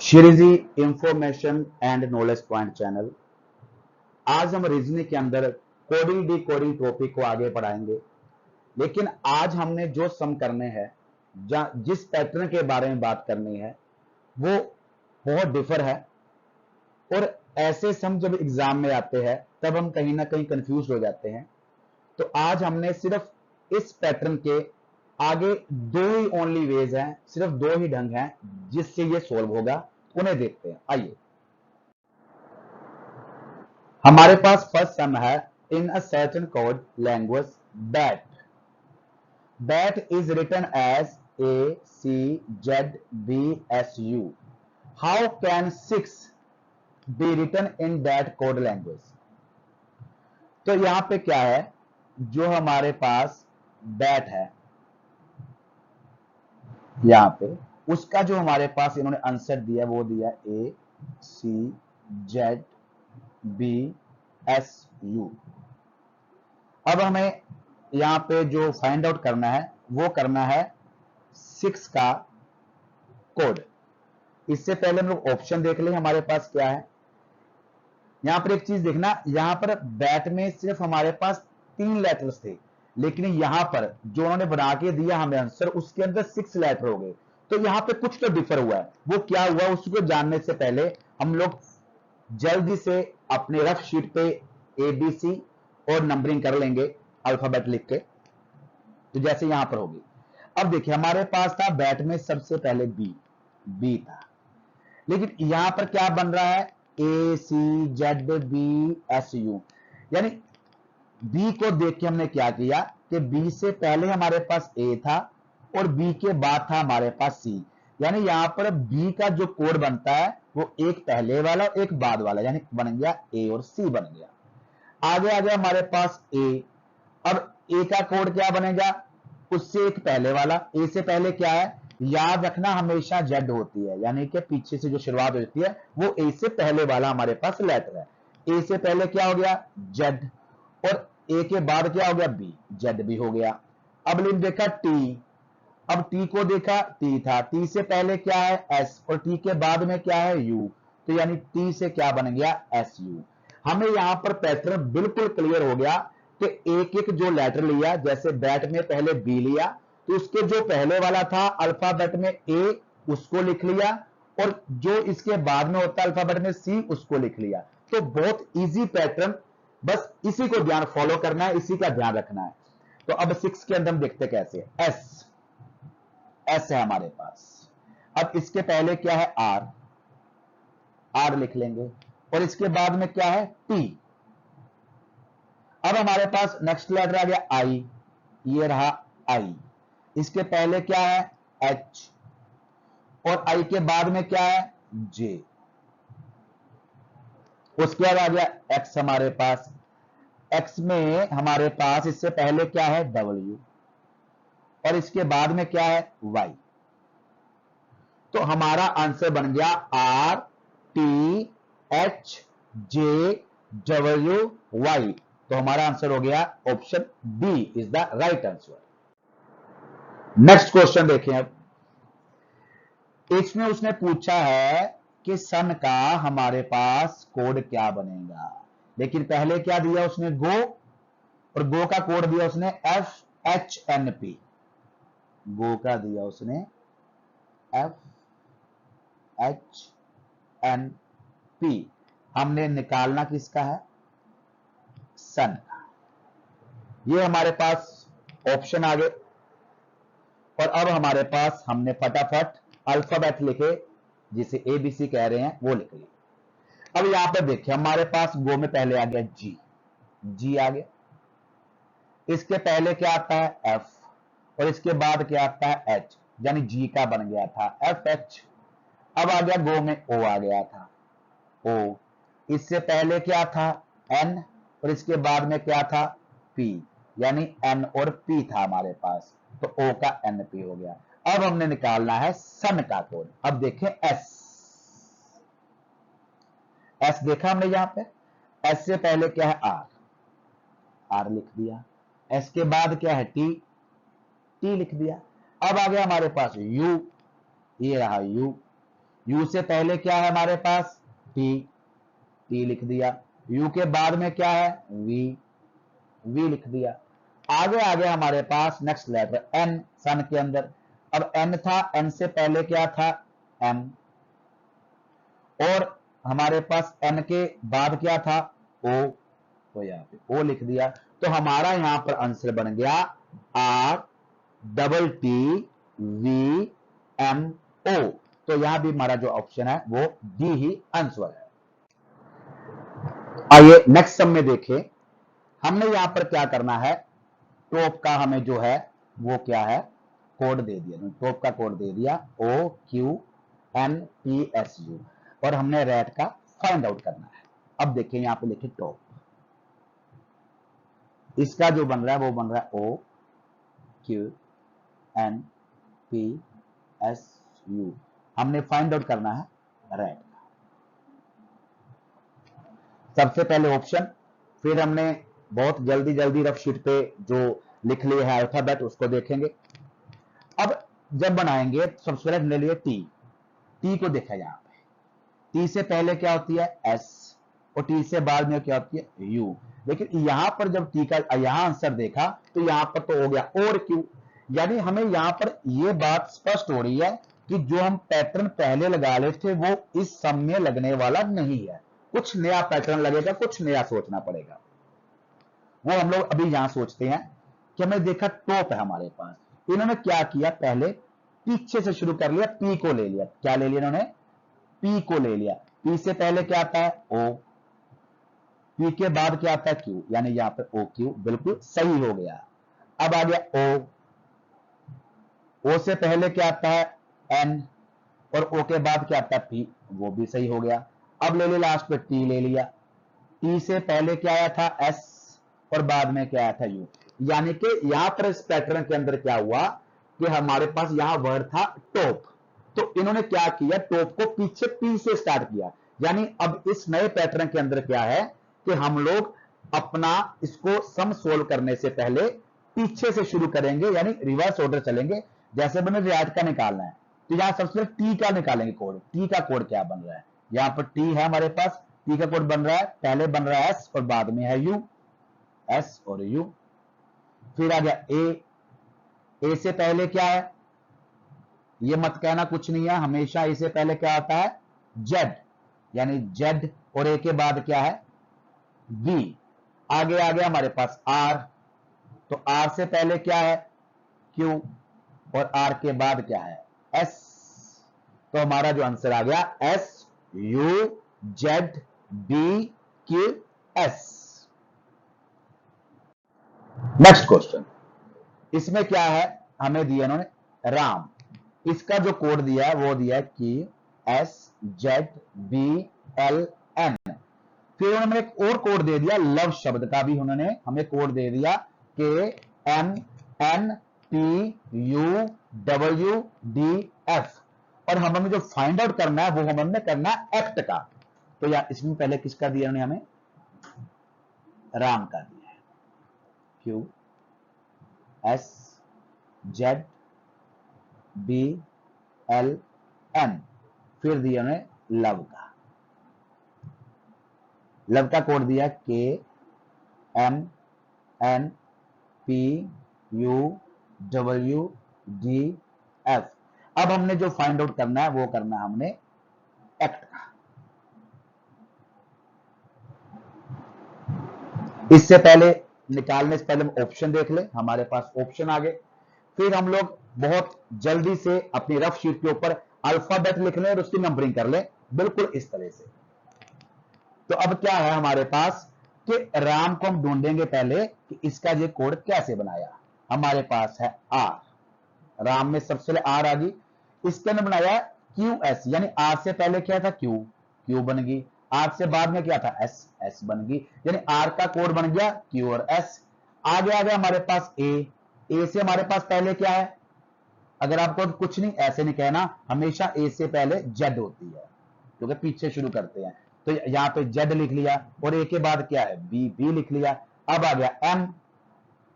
Shriji information and knowledge point channel. आज हम reasoning के अंदर कोडिंग डी कोडिंग टॉपिक को आगे बढ़ाएंगे। लेकिन आज हमने जो सम करने हैं, जिस पैटर्न के बारे में बात करनी है, वो बहुत डिफर है। और ऐसे सम जब एग्जाम में आते हैं तब हम कहीं ना कहीं कंफ्यूज हो जाते हैं। तो आज हमने सिर्फ इस पैटर्न के आगे दो ही ओनली वेज हैं, सिर्फ दो ही ढंग हैं जिससे ये सोल्व होगा। उन्हें देखते हैं, आइए। हमारे पास फर्स्ट सम है, in a certain code language bat. Bat is written as ACZBSU। How can 6 be written in that code language. तो यहां पे क्या है, जो हमारे पास बैट है यहां पे, उसका जो हमारे पास इन्होंने आंसर दिया वो दिया ACZBSU। अब हमें यहां पे जो फाइंड आउट करना है वो करना है 6 का कोड। इससे पहले हम लोग ऑप्शन देख ले हमारे पास क्या है। यहां पर एक चीज देखना, यहां पर बैट में सिर्फ हमारे पास 3 लेटर्स थे, लेकिन यहां पर जो उन्होंने बना के दिया हमें आंसर, उसके अंदर 6 लेटर हो गए। तो यहां पे कुछ तो डिफर हुआ है, वो क्या हुआ उसको जानने से पहले हम लोग जल्दी से अपने रफ शीट पे ABC और नंबरिंग कर लेंगे अल्फाबेट लिख के। तो जैसे यहां पर होगी, अब देखिए हमारे पास था बैट में सबसे पहले बी था, लेकिन यहां पर क्या बन रहा है ACZBSU। यानी बी को देख के हमने क्या किया कि बी से पहले हमारे पास ए था और बी के बाद था हमारे पास सी। यानी यहां पर बी का जो कोड बनता है वो एक पहले वाला एक बाद वाला, यानी बन गया ए और सी बन गया। आगे आ गया हमारे पास ए। अब ए का कोड क्या बनेगा, उससे एक पहले वाला। ए से पहले क्या है, याद रखना हमेशा जेड होती है, यानी कि पीछे से जो शुरुआत होती है वो ए से पहले वाला हमारे पास लेटर है। ए से पहले क्या हो गया, जेड। और ए के बाद क्या हो गया, बी, जेड भी हो गया। अब लिख देखा टी। अब टी को देखा, टी था, टी से पहले क्या है, एस, और टी के बाद में क्या है, यू। तो यानी टी से क्या बन गया, एस यू। हमें यहां पर पैटर्न बिल्कुल क्लियर हो गया कि एक एक जो लेटर लिया, जैसे बैट में पहले बी लिया तो उसके जो पहले वाला था अल्फाबेट में ए, उसको लिख लिया, और जो इसके बाद में होता है अल्फाबेट में सी, उसको लिख लिया। तो बहुत इजी पैटर्न, बस इसी को ध्यान फॉलो करना है, इसी का ध्यान रखना है। तो अब 6 के अंदर हम देखते कैसे। एस है हमारे पास। अब इसके पहले क्या है, आर लिख लेंगे, और इसके बाद में क्या है, टी। अब हमारे पास नेक्स्ट लेटर आ गया आई, ये रहा आई। इसके पहले क्या है, एच, और आई के बाद में क्या है, जे। उसके बाद आ गया एक्स हमारे पास। एक्स में हमारे पास इससे पहले क्या है, डब्ल्यू, और इसके बाद में क्या है, वाई। तो हमारा आंसर बन गया RTHJWY। तो हमारा आंसर हो गया option B is the right answer. Next question देखें। अब इसमें उसने पूछा है कि सन का हमारे पास कोड क्या बनेगा, लेकिन पहले क्या दिया उसने, गो, और गो का कोड दिया उसने FHNP। गो का दिया उसने FHNP। हमने निकालना किसका है, सन का। ये हमारे पास ऑप्शन आ गए, और अब हमारे पास हमने फटाफट अल्फाबेट लिखे, जिसे ABC कह रहे हैं वो लिख लिए। अब यहां पर देखिए हमारे पास गो में पहले आ गया जी आ गया। इसके पहले क्या आता है, एफ, और इसके बाद क्या आता है, एच, यानी जी का बन गया था FH। अब आ गया गो में ओ आ गया था, ओ। इससे पहले क्या था, एन, और इसके बाद में क्या था, पी, यानी एन और पी था हमारे पास। तो ओ का NP हो गया। अब हमने निकालना है सन का कोड। अब देखें एस देखा हमने यहां पे, एस से पहले क्या है, आर लिख दिया। एस के बाद क्या है, टी लिख दिया। अब आ गया हमारे पास यू, ये रहा यू। U से पहले क्या है हमारे पास T, T लिख दिया। U के बाद में क्या है V, V लिख दिया। आगे आगे हमारे पास नेक्स्ट लेटर N, सन के अंदर। अब N था, N से पहले क्या था M, और हमारे पास N के बाद क्या था O, तो यहाँ पे O लिख दिया। तो हमारा यहां पर आंसर बन गया R double T V M O। तो यहां भी हमारा जो ऑप्शन है वो डी ही आंसर है। आइए नेक्स्ट सम में देखें, हमने यहां पर क्या करना है, टॉप का हमें जो है वो क्या है कोड दे दिया, टॉप का कोड दे दिया OQNPSU, और हमने रैट का फाइंड आउट करना है। अब देखिए यहां पे लिखे टॉप, इसका जो बन रहा है वो बन रहा है OQNPSU। हमने फाइंड आउट करना है रैट का। सबसे पहले ऑप्शन, फिर हमने बहुत जल्दी जल्दी रफ शीट पे जो लिख लिए है अल्फाबेट उसको देखेंगे। अब जब बनाएंगे सबसे पहले हमने लिए टी, टी को देखा यहां पे, टी से पहले क्या होती है एस, और टी से बाद में क्या होती है यू। लेकिन यहां पर जब टी का यहां आंसर देखा तो यहां पर तो हो गया और क्यू, यानी हमें यहां पर यह बात स्पष्ट हो रही है कि जो हम पैटर्न पहले लगा ले थे वो इस सम में लगने वाला नहीं है, कुछ नया पैटर्न लगेगा, कुछ नया सोचना पड़ेगा। वो हम लोग अभी यहां सोचते हैं कि हमने देखा टॉप है हमारे पास, इन्होंने क्या किया पहले पीछे से शुरू कर लिया, पी को ले लिया, क्या ले लिया इन्होंने पी को ले लिया। पी से पहले क्या आता है ओ, पी के बाद क्या आता है क्यू, यानी यहां पर ओ क्यू बिल्कुल सही हो गया। अब आ गया ओ, ओ से पहले क्या आता है एन, और ओ के बाद क्या आता है पी, वो भी सही हो गया। अब ले लिया लास्ट पे टी ले लिया, टी से पहले क्या आया था एस, और बाद में क्या आया था यू, यानी कि यहां पर इस पैटर्न के अंदर क्या हुआ कि हमारे पास यहां वर्ड था टॉप, तो इन्होंने क्या किया टॉप को पीछे पी से स्टार्ट किया। यानी अब इस नए पैटर्न के अंदर क्या है कि हम लोग अपना इसको सम सोल्व करने से पहले पीछे से शुरू करेंगे, यानी रिवर्स ऑर्डर चलेंगे। जैसे मैंने रियाज का निकालना है तो यहां सबसे पहले टी का निकालेंगे कोड, टी का कोड क्या बन रहा है, यहां पर टी है हमारे पास, टी का कोड बन रहा है, पहले बन रहा है एस और बाद में है यू, एस और यू। फिर आ गया ए, ए से पहले क्या है, ये मत कहना कुछ नहीं है, हमेशा ए से पहले क्या आता है जेड, यानी जेड, और ए के बाद क्या है बी। आगे आ गया हमारे पास आर, तो आर से पहले क्या है क्यू, और आर के बाद क्या है एस, तो हमारा जो आंसर आ गया S U Z B Q S. Next question, इसमें क्या है हमें दिया इन्होंने राम, इसका जो कोड दिया है वो दिया है कि S Z B L N. फिर उन्होंने एक और कोड दे दिया लव शब्द का भी उन्होंने हमें कोड दे दिया के M N P U W D F, और हमें जो फाइंड आउट करना है वो हमें करना है एक्ट का। तो यार इसमें पहले किसका दिया उन्होंने हमें राम का दिया है, Q S Z B L N, फिर दिया उन्होंने लव का, लव का कोड दिया के M N P U W D F. अब हमने जो फाइंड आउट करना है वो करना है हमने एक्ट का। इससे पहले निकालने से पहले ऑप्शन देख ले, हमारे पास ऑप्शन आ गए। फिर हम लोग बहुत जल्दी से अपनी रफ शीट के ऊपर अल्फाबेट लिख लें और उसकी नंबरिंग कर लें बिल्कुल इस तरह से। तो अब क्या है हमारे पास कि राम को हम ढूंढेंगे पहले कि इसका ये कोड कैसे बनाया। हमारे पास है आर, राम में सबसे पहले आर आ गई, इसके अंदर बनाया क्यू एस, यानी आर से पहले क्या था क्यू, क्यू बन गई, आर से बाद में क्या था एस, एस बन गई, यानी आर का कोड बन गया क्यू और एस। आगे आ गया हमारे पास ए, ए से हमारे पास पहले क्या है, अगर आपको कुछ नहीं ऐसे नहीं कहना, हमेशा ए से पहले जेड होती है क्योंकि पीछे शुरू करते हैं, तो यहां पे जेड लिख लिया, और ए के बाद क्या है बी, बी लिख लिया। अब आ गया एम,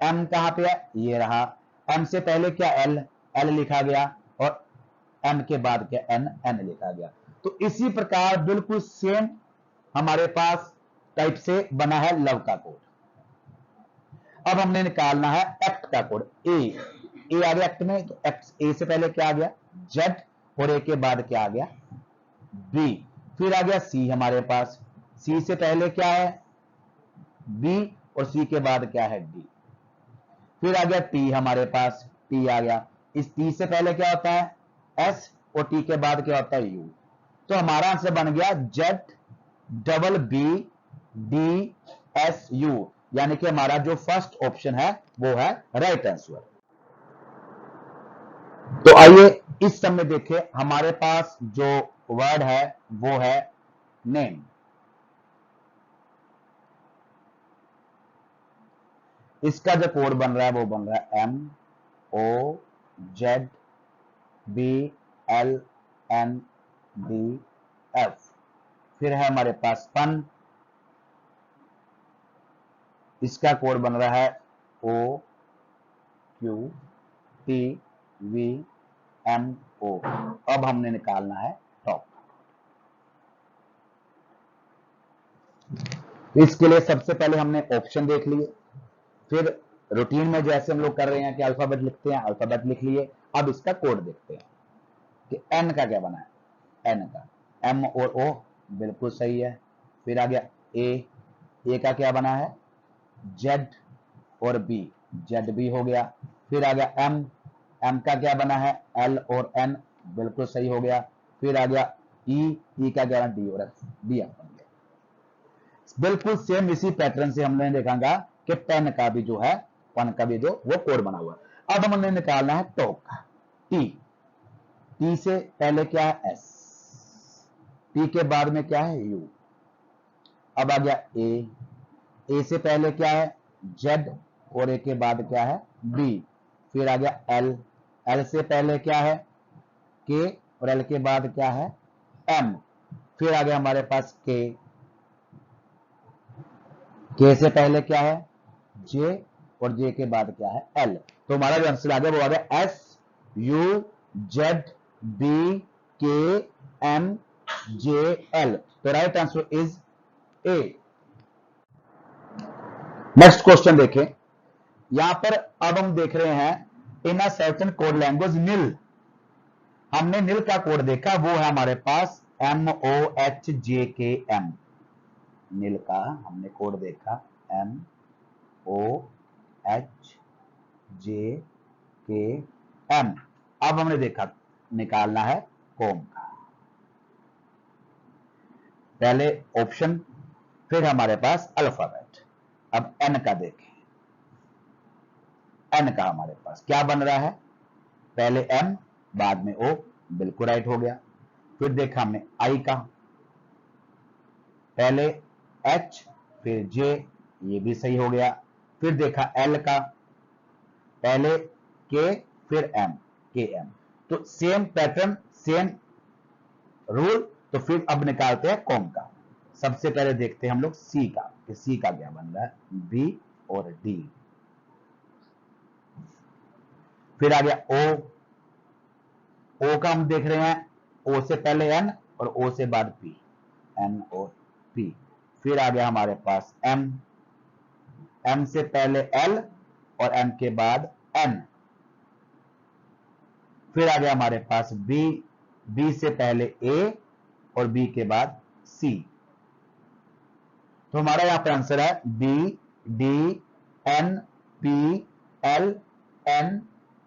एम कहां पे है ये रहा, एम से पहले क्या एल, एल लिखा गया, और एम के बाद क्या एन, एन लिखा गया। तो इसी प्रकार बिल्कुल सेम हमारे पास टाइप से बना है लव का कोड। अब हमने निकालना है एक्ट का कोड। ए आ गया एक्ट में, तो एक्ट ए से पहले क्या आ गया जेड, और ए के बाद क्या आ गया बी। फिर आ गया सी हमारे पास, सी से पहले क्या है बी, और सी के बाद क्या है डी। फिर आ गया टी हमारे पास, टी आ गया, इस टी से पहले क्या होता है एस, और टी के बाद क्या होता है यू। तो हमारा आंसर बन गया Z double B D S U, यानी कि हमारा जो फर्स्ट ऑप्शन है वो है राइट आंसर। तो आइए इस समय देखें, हमारे पास जो वर्ड है वो है नेम। इसका जो कोड बन रहा है वो बन रहा है M O Z B L N D F. फिर है हमारे पास फन, इसका कोड बन रहा है O Q T V M O. अब हमने निकालना है टॉप। इसके लिए सबसे पहले हमने ऑप्शन देख लिए, फिर रूटीन में जैसे हम लोग कर रहे हैं कि अल्फाबेट लिखते हैं, अल्फाबेट लिख लिए। अब इसका कोड देखते हैं कि एन का क्या बना है, एन का एम और ओ बिल्कुल सही है। फिर आ गया ए का क्या बना है जेड और बी, जेड बी हो गया। फिर आ गया एम का क्या बना है एल और एन, बिल्कुल सही हो गया। फिर आ गया ई का क्या डी और एफ, डी एफ बन गया। बिल्कुल सेम इसी पैटर्न से हमने देखागा कि पेन का भी जो है, पेन का भी जो वो कोड बना हुआ है। अब हमने निकालना है टॉप का, टी से पहले क्या है एस, टी के बाद में क्या है यू। अब आ गया ए से पहले क्या है जेड, और ए के बाद क्या है बी। फिर आ गया एल से पहले क्या है के, और एल के बाद क्या है एम। फिर आ गया हमारे पास के से पहले क्या है जे, और जे के बाद क्या है एल। तो हमारा जो आंसर आ गया वो आ गया एस यू जेड बी के एम जे एल। तो right answer is A. Next question देखें, यहां पर अब हम देख रहे हैं इन अ सर्टेन कोड लैंग्वेज नील। हमने नील का कोड देखा, वो है हमारे पास MOHJKM। नील का हमने कोड देखा MOHJKM। अब हमने देखा निकालना है कॉम का। पहले ऑप्शन, फिर हमारे पास अल्फाबेट। अब एन का देखें, एन का हमारे पास क्या बन रहा है, पहले एम बाद में ओ, बिल्कुल राइट हो गया। फिर देखा हमने आई का, पहले एच फिर जे, ये भी सही हो गया। फिर देखा एल का, पहले के फिर एम, के एम। तो सेम पैटर्न सेम रूल। तो फिर अब निकालते हैं कॉम का। सबसे पहले देखते हैं हम लोग सी का, कि सी का क्या बन रहा है बी और डी। फिर आ गया ओ का हम देख रहे हैं, ओ से पहले एन और ओ से बाद पी, एन और पी। फिर आ गया हमारे पास एम से पहले एल और एम के बाद एन। फिर आ गया हमारे पास बी से पहले ए और बी के बाद सी। तो हमारा यहां पर आंसर है B D N P L N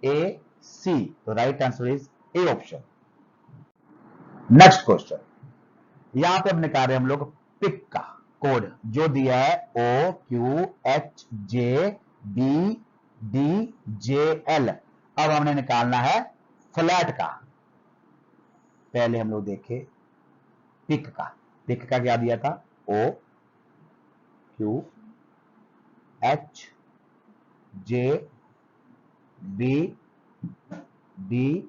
A C. तो right answer is A option. Next question, यहां पे हम निकाल रहे हैं हम लोग पिक का कोड, जो दिया है O Q H J B D J L. अब हमने निकालना है फ्लैट का। पहले हम लोग देखे पिक का क्या दिया था O Q H J B D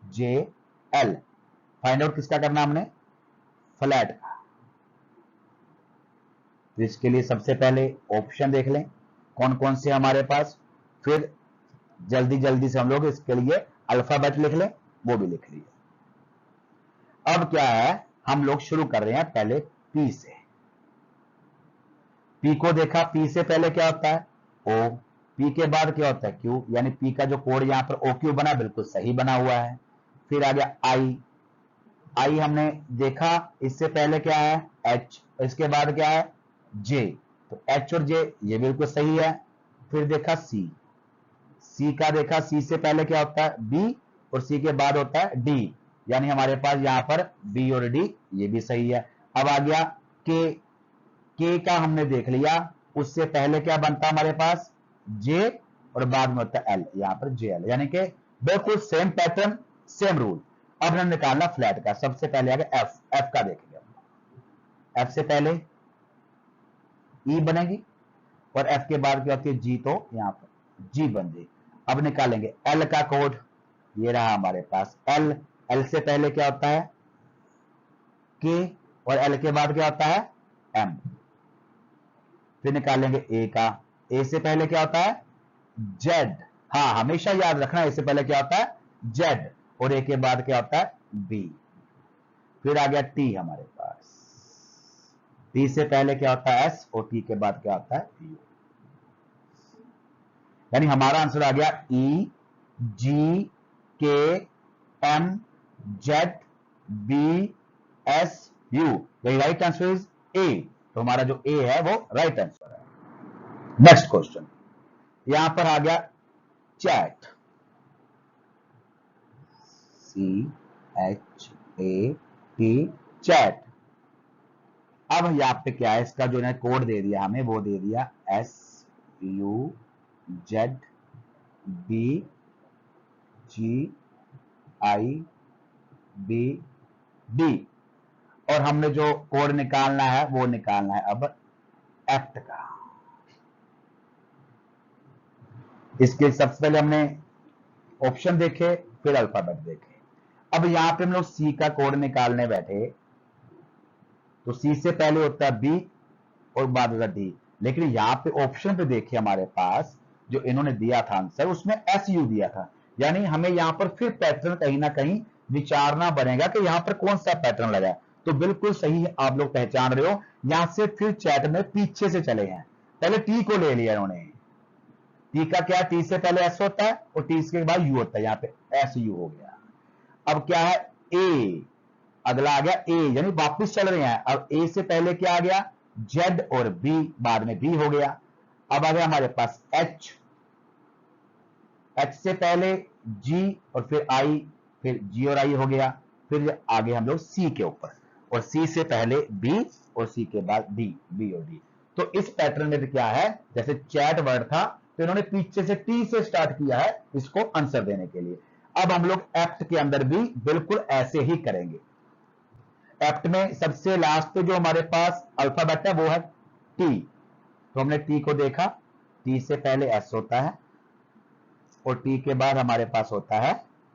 J L. Find out किसका करना हमने, फ्लैट का। तो इसके लिए सबसे पहले ऑप्शन देख लें कौन कौन से हमारे पास, फिर जल्दी जल्दी से हम लोग इसके लिए अल्फाबेट लिख लें, वो भी लिख लिए। अब क्या है, हम लोग शुरू कर रहे हैं पहले पी से। पी को देखा, पी से पहले क्या होता है ओ, पी के बाद क्या होता है क्यू, यानी पी का जो कोड यहां पर ओ क्यू बना बिल्कुल सही बना हुआ है। फिर आ गया आई, आई हमने देखा, इससे पहले क्या है एच, इसके बाद क्या है जे, तो एच और जे ये बिल्कुल सही है। फिर देखा सी, सी का देखा, सी से पहले क्या होता है बी और सी के बाद होता है डी, यानी हमारे पास यहां पर बी और डी ये भी सही है। अब आ गया के, के का हमने देख लिया, उससे पहले क्या बनता हमारे पास जे और बाद में होता है एल, यहां पर जे एल, यानी कि बिल्कुल सेम पैटर्न सेम रूल। अब हमने निकालना फ्लैट का, सबसे पहले आ गया एफ, एफ का देखेंगे। एफ से पहले ई बनेगी और एफ के बाद क्या होती है जी, तो यहां पर जी बन गई। अब निकालेंगे एल का कोड, ये रहा हमारे पास एल, एल से पहले क्या होता है के और एल के बाद क्या होता है एम। फिर निकालेंगे ए का, ए से पहले क्या होता है जेड, हाँ हमेशा याद रखना ए से पहले क्या होता है जेड और ए के बाद क्या होता है बी। फिर आ गया टी हमारे पास, टी से पहले क्या होता है एस और टी के बाद क्या होता है यू, यानी हमारा आंसर आ गया E G K M Z B S U, यही राइट आंसर इज ए, तो हमारा जो ए है वो राइट आंसर है। नेक्स्ट क्वेश्चन, यहां पर आ गया chat, C H A T chat. अब यहां पे क्या है, इसका जो है कोड दे दिया हमें, वो दे दिया एस यू जेड बी जी आई बी डी, और हमने जो कोड निकालना है वो निकालना है अब एक्ट का। इसके सबसे पहले हमने ऑप्शन देखे, फिर अल्फाबेट देखे। अब यहां पे हम लोग सी का कोड निकालने बैठे, तो सी से पहले होता है बी और बाद होता है डी, लेकिन यहां पे ऑप्शन पे देखिए हमारे पास जो इन्होंने दिया था आंसर, उसमें एस यू दिया था, यानी हमें यहां पर फिर पैटर्न कहीं ना कहीं विचारना बनेगा कि यहां पर कौन सा पैटर्न लगा है। तो बिल्कुल सही है, आप लोग पहचान रहे हो, यहां से फिर चैट में पीछे से चले हैं, पहले टी को ले लिया इन्होंने, टी का क्या, टी से पहले एस होता है और टी के बाद यू होता है, यहां पे एस यू हो गया। अब क्या है ए, अगला आ गया ए, यानी वापस चल रहे हैं। अब ए से पहले क्या आ गया जेड और बी, बाद में बी हो गया। अब आ गया हमारे पास एच, एच से पहले जी और फिर आई, फिर जी और आई हो गया। फिर आगे हम लोग सी के ऊपर, और सी से पहले बी और सी के बाद डी, बी और डी। तो इस पैटर्न में क्या है, जैसे चैट वर्ड था तो इन्होंने पीछे से टी से स्टार्ट किया है इसको आंसर देने के लिए। अब हम लोग एक्ट के अंदर भी बिल्कुल ऐसे ही करेंगे। एक्ट में सबसे लास्ट पे जो हमारे पास अल्फाबेट है वो है टी, तो हमने टी को देखा, टी से पहले एस होता है और टी के बाद हमारे पास होता है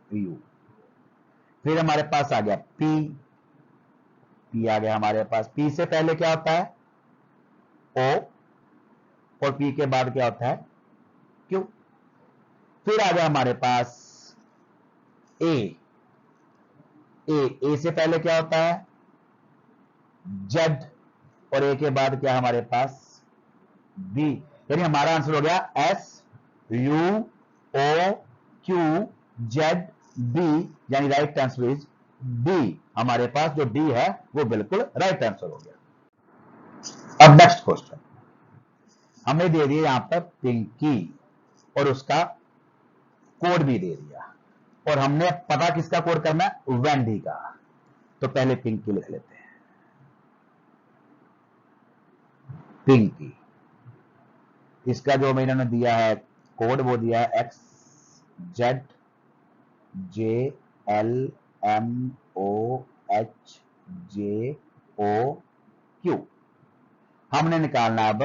यू। फिर हमारे पास आ गया पी, पी आ गया हमारे पास, पी से पहले क्या होता है ओ और पी के बाद क्या होता है क्यू। फिर आ गया हमारे पास ए, ए से पहले क्या होता है जेड और ए के बाद क्या हमारे पास बी, यानी हमारा आंसर हो गया S U O Q Z B, यानी राइट आंसर इज डी। हमारे पास जो डी है वो बिल्कुल राइट आंसर हो गया। अब नेक्स्ट क्वेश्चन हमें दे दिया यहां पर पिंकी और उसका कोड भी दे दिया, और हमने पता किसका कोड करना है वेंडी का, तो पहले पिंकी लिख लेते हैं। पिंकी, इसका जो मैंने दिया है कोड वो दिया है X Z J L M O H J O Q. हमने निकालना अब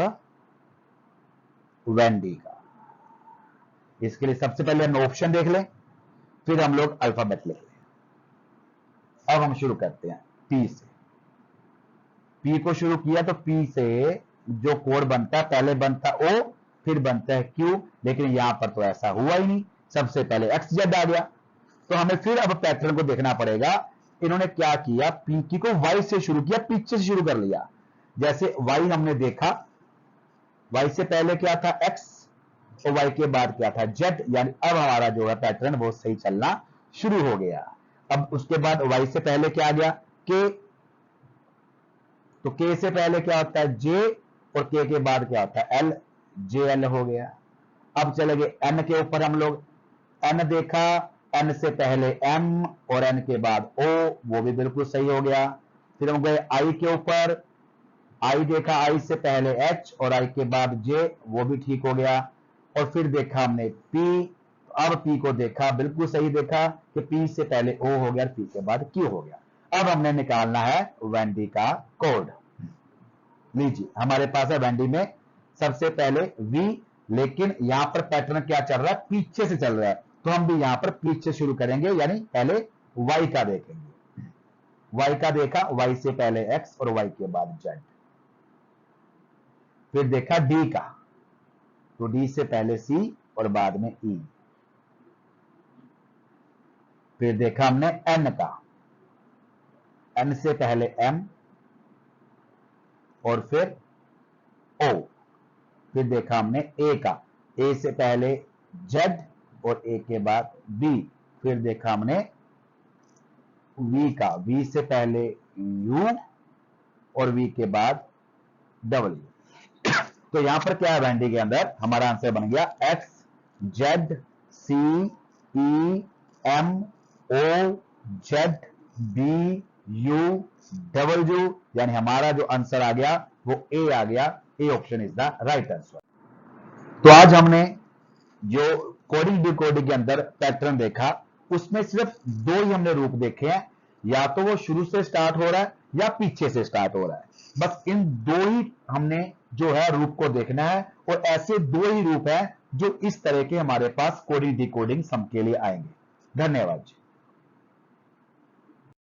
वेंडी का, इसके लिए सबसे पहले हम ऑप्शन देख लें, फिर हम लोग अल्फाबेट लिख लें। अब हम शुरू करते हैं पी से, पी को शुरू किया तो पी से जो कोड बनता है पहले बनता ओ फिर बनता है क्यू, लेकिन यहां पर तो ऐसा हुआ ही नहीं, सबसे पहले एक्स जेड आ गया। तो हमें फिर अब पैटर्न को देखना पड़ेगा इन्होंने क्या किया, पिंकी को y से शुरू किया, पीछे से शुरू कर लिया। जैसे y हमने देखा, y से पहले क्या था x और y के बाद क्या था z, यानी अब हमारा जो है पैटर्न वो सही चलना शुरू हो गया। अब उसके बाद y से पहले क्या आ गया k, तो k से पहले क्या होता है j और k के बाद क्या होता है l, jl हो गया। अब चले गए n के ऊपर, हम लोग n देखा, n से पहले m और n के बाद o, वो भी बिल्कुल सही हो गया। फिर हम गए i के ऊपर, i देखा, i से पहले h और i के बाद j, वो भी ठीक हो गया। और फिर देखा हमने p, अब p को देखा, बिल्कुल सही देखा कि p से पहले o हो गया, p के बाद q हो गया। अब हमने निकालना है वेंडी का कोड। लीजिए हमारे पास है वेंडी में सबसे पहले v, लेकिन यहां पर पैटर्न क्या चल रहा है, पीछे से चल रहा है, तो हम भी यहां पर पीछे शुरू करेंगे, यानी पहले y का देखेंगे। y का देखा, y से पहले x और y के बाद z। फिर देखा d का, तो d से पहले c और बाद में e। फिर देखा हमने n का, n से पहले m और फिर o। फिर देखा हमने a का, a से पहले z और a के बाद b। फिर देखा हमने v का, v से पहले u और v के बाद w। तो यहां पर क्या है, वेंडी के अंदर हमारा आंसर बन गया x z c e m o z b u w, यानी हमारा जो आंसर आ गया वो ए आ गया। A option is the right answer. तो आज हमने जो कोडिंग डिकोडिंग के अंदर पैटर्न देखा, उसमें सिर्फ दो ही हमने रूप देखे हैं, या तो वो शुरू से स्टार्ट हो रहा है या पीछे से स्टार्ट हो रहा है। बस इन दो ही हमने जो है रूप को देखना है, और ऐसे दो ही रूप हैं जो इस तरह के हमारे पास कोडिंग डिकोडिंग सम के लिए आएंगे। धन्यवाद।